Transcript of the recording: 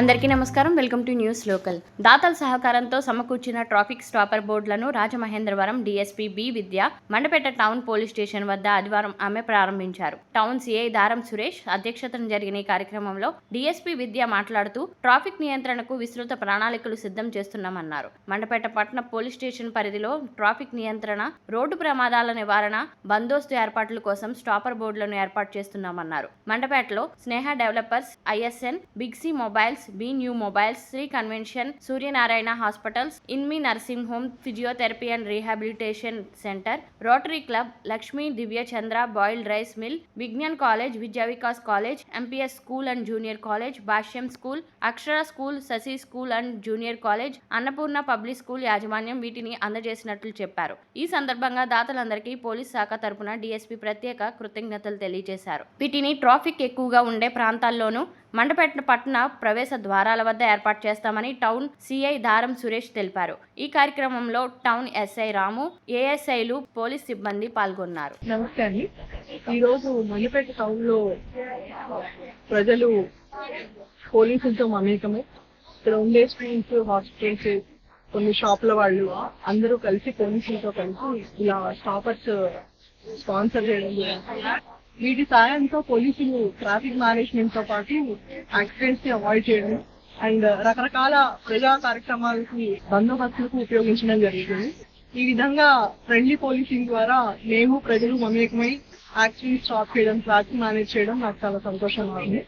అందరికీ నమస్కారం. Welcome to news local. దాతల సహకారంతో సమకూర్చిన ట్రాఫిక్ స్టాపర్ బోర్డులను రాజమహేంద్రవరం డీఎస్పీ బి విద్య మండపేట టౌన్ పోలీస్ స్టేషన్ వద్ద ఆదివారం ఆమె ప్రారంభించారు. టౌన్ సిఐ దారం సురేష్ అధ్యక్షతన జరిగిన ఈ కార్యక్రమంలో డీఎస్పీ విద్య మాట్లాడుతూ ట్రాఫిక్ నియంత్రణకు విస్తృత ప్రణాళికలు సిద్ధం చేస్తున్నామన్నారు. మండపేట పట్టణ పోలీస్ స్టేషన్ పరిధిలో ట్రాఫిక్ నియంత్రణ, రోడ్డు ప్రమాదాల నివారణ, బందోబస్తు ఏర్పాట్ల కోసం స్టాపర్ బోర్డులను ఏర్పాటు చేస్తున్నామన్నారు. మండపేటలో Sneha developers, ISN, big C mobiles, B new mobiles, Sri convention, Suryanarayana hospitals, ఇన్మి nursing home, physiotherapy and rehabilitation centre, rotary club, Lakshmi Divya Chandra boiled rice mill, Vignan college, Vidya Vikas college, MPS school and junior college, Bhashyam school, Akshara school, Sasi school and junior college, Annapurna public school యాజమాన్యం వీటిని అందజేసినట్లు చెప్పారు. ఈ సందర్భంగా దాతలందరికీ police శాఖ తరపున DSP ప్రత్యేక కృతజ్ఞతలు తెలియజేశారు. వీటిని ట్రాఫిక్ ఎక్కువగా ఉండే ప్రాంతాల్లోనూ మండపేట పట్టణ ప్రవేశ ద్వారాల వద్ద ఏర్పాటు చేస్తామని టౌన్ సిఐ దారం సురేష్ తెలిపారు. ఈ కార్యక్రమంలో టౌన్ ఎస్ఐ రాము, ఏఎస్ఐలు, పోలీస్ సిబ్బంది పాల్గొన్నారు. నమస్తే అండి. ఈరోజు మండపేట టౌన్ లో ప్రజలు పోలీసులతో మమేకమై ఇక్కడ ఉండే స్కూల్స్, హాస్పిటల్స్, కొన్ని షాపుల వాళ్ళు అందరూ కలిసి పోలీసులతో కలిసి ఇలా స్టాపర్స్ స్పాన్సర్ చేయడం. వీటి సాయంతో పోలీసులు ట్రాఫిక్ మేనేజ్మెంట్ తో పాటు యాక్సిడెంట్స్ ని అవాయిడ్ చేయడం అండ్ రకరకాల ప్రజా కార్యక్రమాలకి, బందోబస్తులకు ఉపయోగించడం జరుగుతుంది. ఈ విధంగా ఫ్రెండ్లీ పోలీసింగ్ ద్వారా మేము ప్రజలు మమేకమై యాక్సిడెంట్ స్టాప్ చేయడం, ట్రాఫిక్ మేనేజ్ చేయడం నాకు చాలా సంతోషంగా ఉంది.